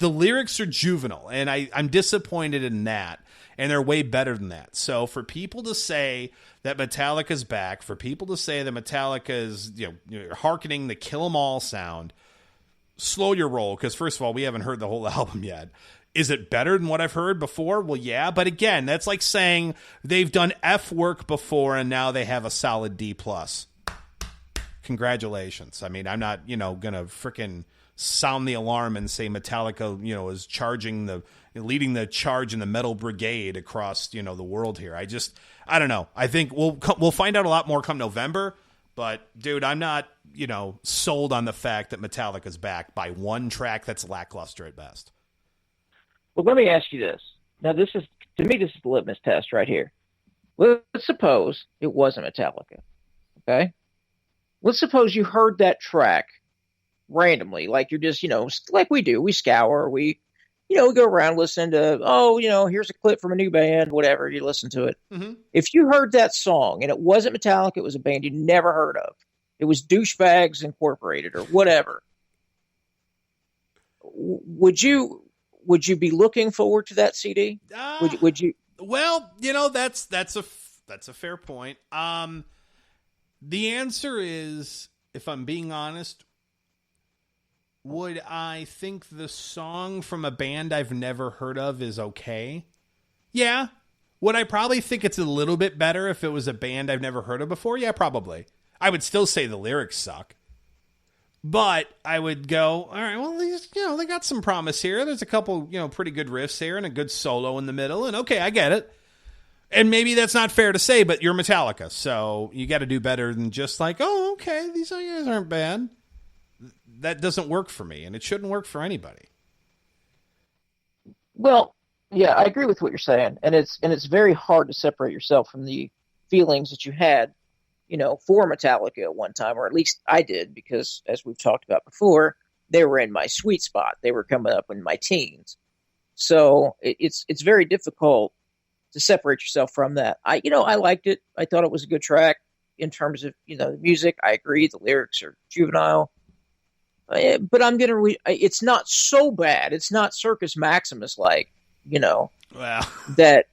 the lyrics are juvenile, and I'm disappointed in that. And they're way better than that. So for people to say that Metallica's back, for people to say that Metallica is, hearkening the Kill 'Em All sound, slow your roll. Because first of all, we haven't heard the whole album yet. Is it better than what I've heard before? Well, yeah. But again, that's like saying they've done F work before and now they have a solid D+. Congratulations. I mean, I'm not, going to freaking sound the alarm and say Metallica, is leading the charge in the metal brigade across, the world here. I don't know. I think we'll find out a lot more come November, but dude, I'm not, sold on the fact that Metallica's back by one track that's lackluster at best. Well, let me ask you this. Now, to me, this is the litmus test right here. Let's suppose it wasn't Metallica. Okay. Let's suppose you heard that track randomly, like you're just, like we do. We scour, we go around listening to, here's a clip from a new band, whatever, you listen to it. Mm-hmm. If you heard that song and it wasn't Metallica, it was a band you never heard of. It was Douchebags Incorporated or whatever. Would you be looking forward to that CD? Would you? Well, that's a fair point. The answer is, if I'm being honest, would I think the song from a band I've never heard of is okay? Yeah. Would I probably think it's a little bit better if it was a band I've never heard of before? Yeah, probably. I would still say the lyrics suck. But I would go, all right, well, these, they got some promise here. There's a couple, pretty good riffs here and a good solo in the middle. And okay, I get it. And maybe that's not fair to say, but you're Metallica. So you got to do better than just like, oh, okay, these guys aren't bad. That doesn't work for me, and it shouldn't work for anybody. Well, yeah, I agree with what you're saying. And it's very hard to separate yourself from the feelings that you had, for Metallica at one time, or at least I did, because as we've talked about before, they were in my sweet spot. They were coming up in my teens. So it's very difficult to separate yourself from that. I liked it. I thought it was a good track in terms of, the music. I agree. The lyrics are juvenile, but it's not so bad. It's not Circus Maximus like, Well, that.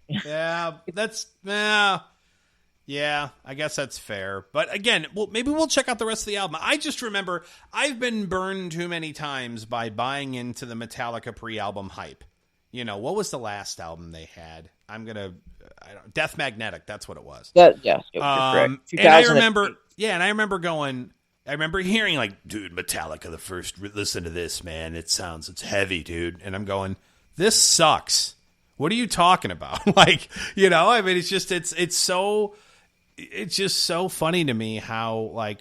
Yeah, I guess that's fair. But again, maybe we'll check out the rest of the album. I just remember I've been burned too many times by buying into the Metallica pre-album hype. What was the last album they had? Death Magnetic. That's what it was. Yes, you're correct. And I remember hearing like, dude, Metallica, the first, listen to this, man. It's heavy, dude. And I'm going, this sucks. What are you talking about? It's just so funny to me how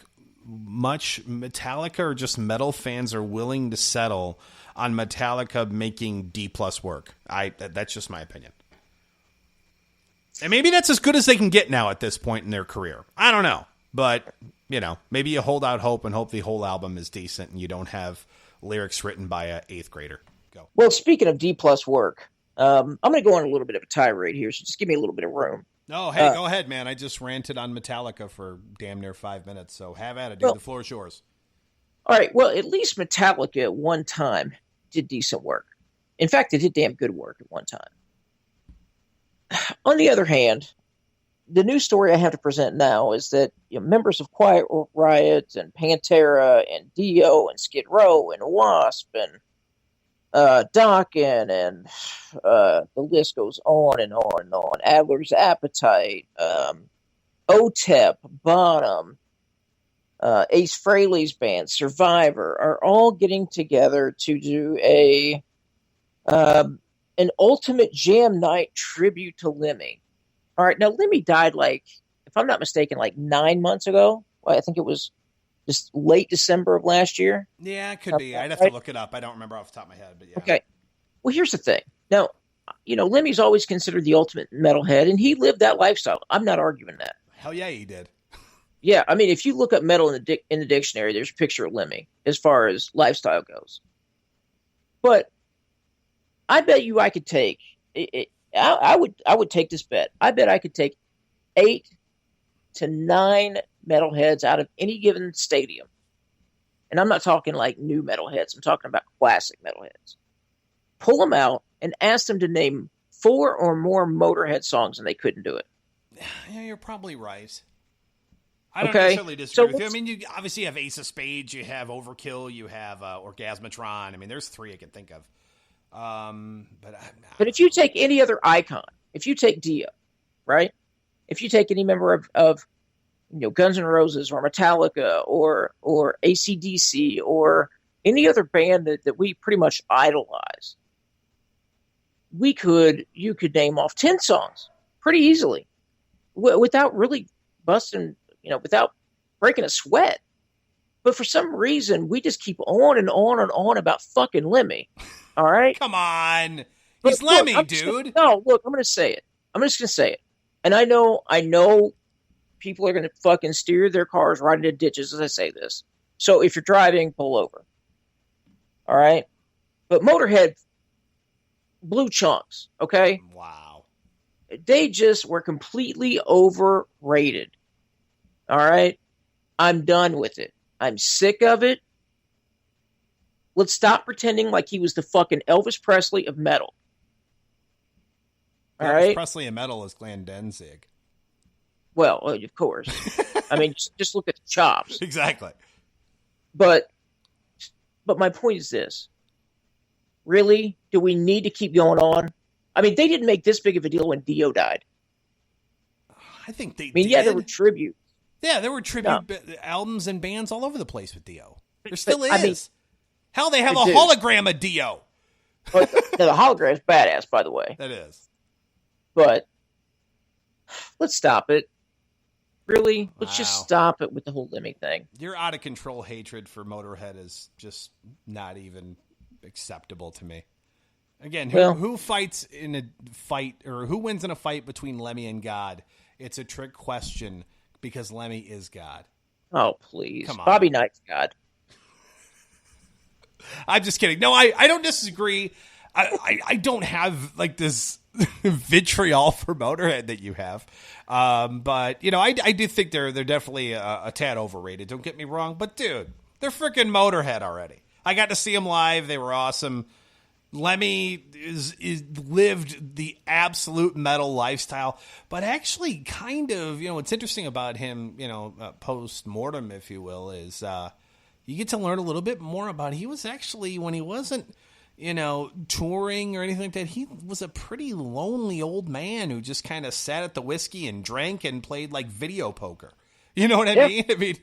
much Metallica or just metal fans are willing to settle on Metallica making D+ work. That's just my opinion. And maybe that's as good as they can get now at this point in their career. I don't know. But, maybe you hold out hope and hope the whole album is decent and you don't have lyrics written by an 8th grader. Go. Well, speaking of D+ work, I'm going to go on a little bit of a tirade here, so just give me a little bit of room. No, hey, go ahead, man. I just ranted on Metallica for damn near 5 minutes, so have at it, dude. The floor is yours. All right, well, at least Metallica at one time did decent work. In fact, they did damn good work at one time. On the other hand, the news story I have to present now is that members of Quiet Riot and Pantera and Dio and Skid Row and Wasp and Dokken and the list goes on and on and on. Adler's Appetite, OTEP, Bottom, Ace Frehley's band, Survivor, are all getting together to do an Ultimate Jam Night tribute to Lemmy. All right, now Lemmy died if I'm not mistaken, 9 months ago. Well, I think it was just late December of last year. Yeah, it could be. I'd have to look it up. I don't remember off the top of my head, but yeah. Okay. Well, here's the thing. Now, Lemmy's always considered the ultimate metalhead, and he lived that lifestyle. I'm not arguing that. Hell yeah, he did. Yeah, I mean, if you look up metal in the dictionary, there's a picture of Lemmy as far as lifestyle goes. But I bet you I could take it. I would take this bet. I bet I could take 8 to 9 metalheads out of any given stadium. And I'm not talking new metalheads. I'm talking about classic metalheads. pull them out and ask them to name 4 or more Motorhead songs, and they couldn't do it. Yeah, you're probably right. I don't Okay, necessarily disagree so with you. I mean, you obviously have Ace of Spades, you have Overkill, you have Orgasmatron. I mean, there's 3 I can think of. But if you take any other icon, if you take Dio, right? If you take any member of Guns N' Roses or Metallica or AC/DC or any other band that we pretty much idolize, you could name off 10 songs pretty easily without really busting, without breaking a sweat. But for some reason, we just keep on and on and on about fucking Lemmy. All right? Come on. He's Lemmy, dude. I'm going to say it. I'm just going to say it. And I know people are going to fucking steer their cars right into ditches as I say this. So if you're driving, pull over. All right? But Motorhead blew chunks, okay? Wow. They just were completely overrated. All right? I'm done with it. I'm sick of it. Let's stop pretending like he was the fucking Elvis Presley of metal. All right? Elvis Presley of metal is Glenn Danzig. Well, of course. I mean, just look at the chops. Exactly. But my point is this. Really? Do we need to keep going on? I mean, they didn't make this big of a deal when Dio died. I think they did. Yeah, there were tributes. Yeah, there were tribute albums and bands all over the place with Dio. There still is. Hell, they have a hologram of Dio. The hologram is badass, by the way. That is. But let's stop it. Really? Wow. Let's just stop it with the whole Lemmy thing. Your out of control hatred for Motorhead is just not even acceptable to me. Again, who fights in a fight, or who wins in a fight between Lemmy and God? It's a trick question because Lemmy is God. Oh, please. Come on. Bobby Knight's God. I'm just kidding. No, I don't disagree. I don't have like this vitriol for Motorhead that you have. But I do think they're definitely a tad overrated. Don't get me wrong, but dude, they're freaking Motorhead already. I got to see them live. They were awesome. Lemmy is lived the absolute metal lifestyle, but actually kind of, what's interesting about him, post-mortem, if you will, is you get to learn a little bit more about, he was actually, when he wasn't, touring or anything like that, he was a pretty lonely old man who just kind of sat at the whiskey and drank and played like video poker. You know what I mean? I mean,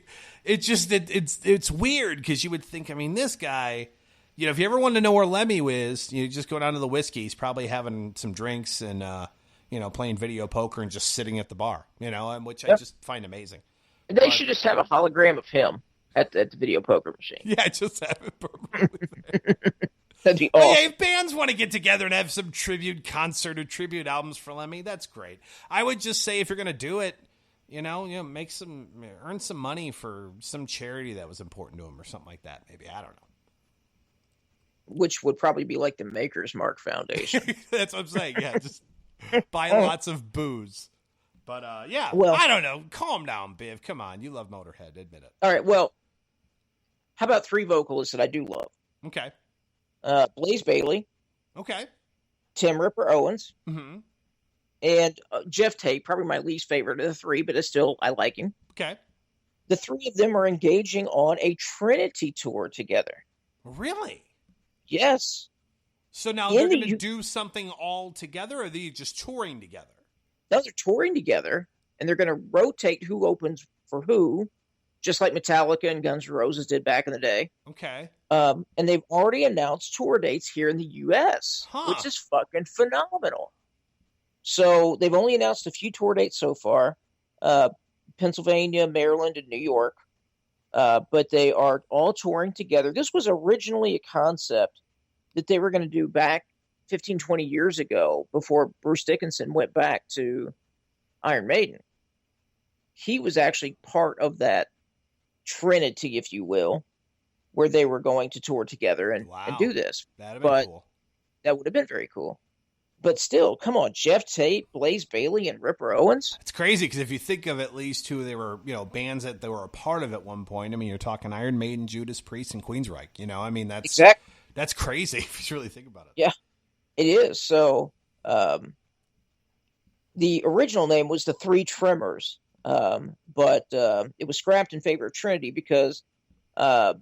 it's just, it's weird because you would think, I mean, this guy, if you ever wanted to know where Lemmy is, you just go down to the whiskey. He's probably having some drinks and, playing video poker and just sitting at the bar, which I just find amazing. They should just have a hologram of him at the video poker machine. Yeah, just have it permanently there. That'd be awesome. Yeah, if bands want to get together and have some tribute concert or tribute albums for Lemmy, that's great. I would just say if you're going to do it, earn some money for some charity that was important to him or something like that. Maybe, I don't know. Which would probably be like the Maker's Mark Foundation. That's what I'm saying. Yeah, just buy lots of booze. But well, I don't know. Calm down, Biv. Come on, you love Motorhead. Admit it. All right. Well, how about 3 vocalists that I do love? Okay. Blaze Bayley. Okay. Tim Ripper Owens. Mm-hmm. And Jeff Tate, probably my least favorite of the 3, but I like him. Okay. The 3 of them are engaging on a Trinity tour together. Really? Yes. So now they're going to do something all together, or are they just touring together? No, they're touring together, and they're going to rotate who opens for who, just like Metallica and Guns N' Roses did back in the day. Okay. And they've already announced tour dates here in the U.S., which is fucking phenomenal. So they've only announced a few tour dates so far, Pennsylvania, Maryland, and New York. But they are all touring together. This was originally a concept that they were going to do back 15, 20 years ago before Bruce Dickinson went back to Iron Maiden. He was actually part of that trinity, if you will, where they were going to tour together and do this. That'd have been cool. That would have been very cool. But still, come on, Jeff Tate, Blaze Bayley, and Ripper Owens. It's crazy because if you think of at least who they were, bands that they were a part of at one point. I mean, you're talking Iron Maiden, Judas Priest, and Queensryche. I mean, that's crazy if you really think about it. Yeah. It is. So the original name was the Three Tremors, but it was scrapped in favor of Trinity because, they,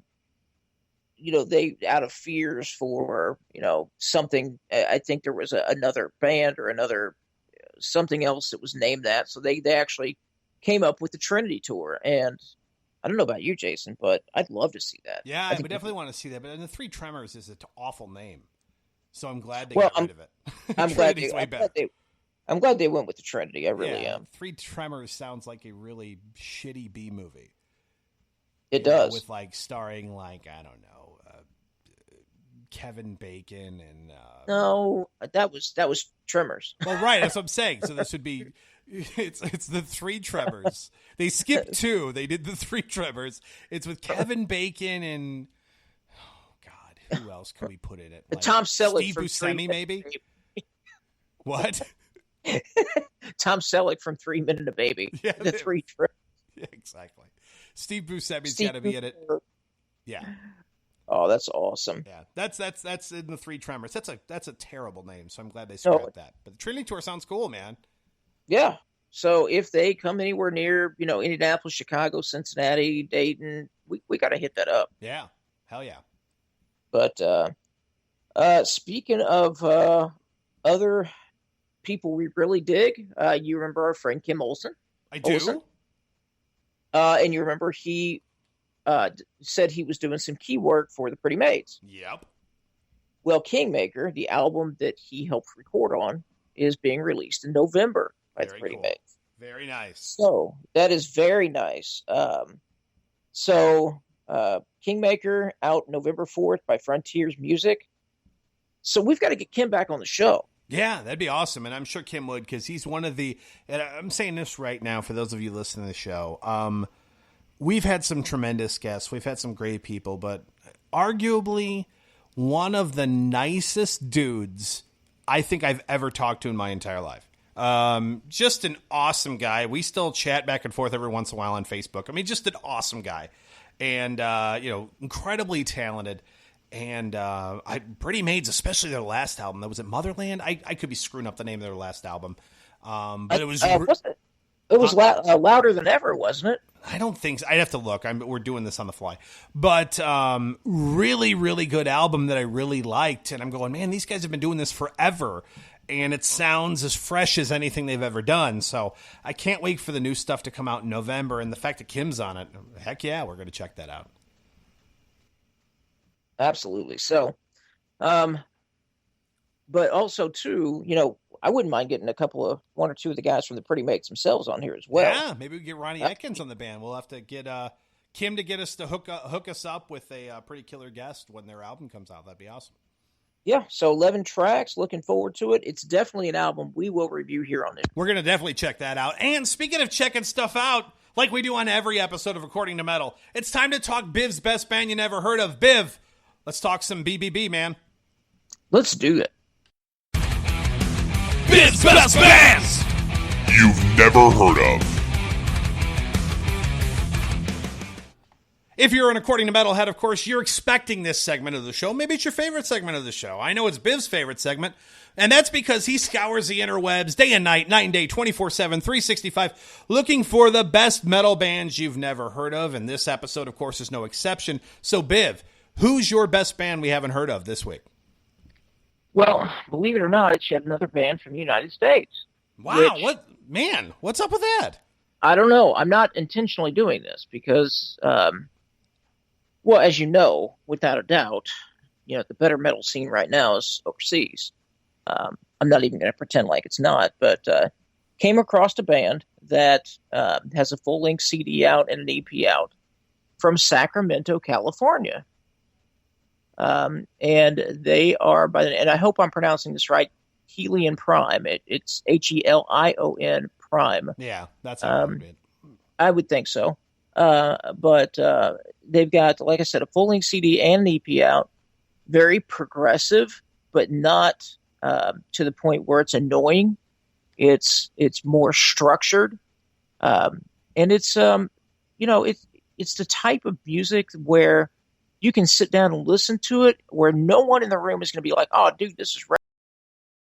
out of fears for, something, I think there was another band or another something else that was named that. So they actually came up with the Trinity tour. And I don't know about you, Jason, but I'd love to see that. Yeah, I would definitely want to see that. But the Three Tremors is an awful name. So I'm glad they Well, got rid of it. I'm glad I'm glad they went with the Trinity. I really am. Three Tremors sounds like a really shitty B movie. It does. With starring I don't know, Kevin Bacon and no, that was Tremors. Well, right, that's what I'm saying. So this would be it's the Three Tremors. They skipped 2. They did the Three Tremors. It's with Kevin Bacon and who else can we put in it? Tom Selleck. Steve Buscemi, maybe? What? Tom Selleck from 3 Men and a Baby. Yeah, the Three Tremors. Yeah, exactly. Steve Buscemi's got to be in it. Yeah. Oh, that's awesome. Yeah, that's in the Three Tremors. That's a terrible name, so I'm glad they scrapped that. But the Trinity Tour sounds cool, man. Yeah. So if they come anywhere near, Indianapolis, Chicago, Cincinnati, Dayton, we got to hit that up. Yeah. Hell yeah. But speaking of other people we really dig, you remember our friend Kim Olsen? I do. And you remember he said he was doing some key work for the Pretty Maids. Yep. Well, Kingmaker, the album that he helped record on, is being released in November by the Pretty Maids. Very nice. So that is very nice. Kingmaker out November 4th by Frontiers Music. So we've got to get Kim back on the show. Yeah, that'd be awesome. And I'm sure Kim would, because he's one of the, and I'm saying this right now for those of you listening to the show. We've had some tremendous guests. We've had some great people, but arguably one of the nicest dudes I think I've ever talked to in my entire life. Just an awesome guy. We still chat back and forth every once in a while on Facebook. I mean, just an awesome guy. And, incredibly talented. And Pretty Maids, especially their last album. That was at Motherland. I could be screwing up the name of their last album. But it was... It was Louder Than Ever, wasn't it? I don't think so. I'd have to look. We're doing this on the fly. But really, really good album that I really liked. And I'm going, man, these guys have been doing this forever. And it sounds as fresh as anything they've ever done. So I can't wait for the new stuff to come out in November. And the fact that Kim's on it, heck yeah, we're going to check that out. Absolutely. So, but also too, I wouldn't mind getting one or two of the guys from the Pretty Maids themselves on here as well. Yeah, maybe we get Ronnie Atkins on the band. We'll have to get Kim to get us to hook us up with a pretty killer guest when their album comes out. That'd be awesome. Yeah, so 11 tracks. Looking forward to it. It's definitely an album we will review here on this. We're going to definitely check that out. And speaking of checking stuff out, like we do on every episode of According to Metal, it's time to talk Biv's best band you never heard of. Biv, let's talk some BBB, man. Let's do it. Biv's best bands you've never heard of. If you're an According to Metalhead, of course, you're expecting this segment of the show. Maybe it's your favorite segment of the show. I know it's Biv's favorite segment, and that's because he scours the interwebs day and night and day, 24/7, 365, looking for the best metal bands you've never heard of, and this episode, of course, is no exception. So, Biv, who's your best band we haven't heard of this week? Well, believe it or not, it's yet another band from the United States. Wow, what's up with that? I don't know. I'm not intentionally doing this because... well, as you know, without a doubt, the better metal scene right now is overseas. I'm not even going to pretend like it's not, but came across a band that has a full-length CD out and an EP out from Sacramento, California. And they are, and I hope I'm pronouncing this right, Helion Prime. It's Helion Prime. Yeah, that's how I would think so. But they've got, like I said, a full-length CD and an EP out. Very progressive, but not to the point where it's annoying. It's more structured, and it's it's the type of music where you can sit down and listen to it, where no one in the room is going to be like, "Oh, dude, this is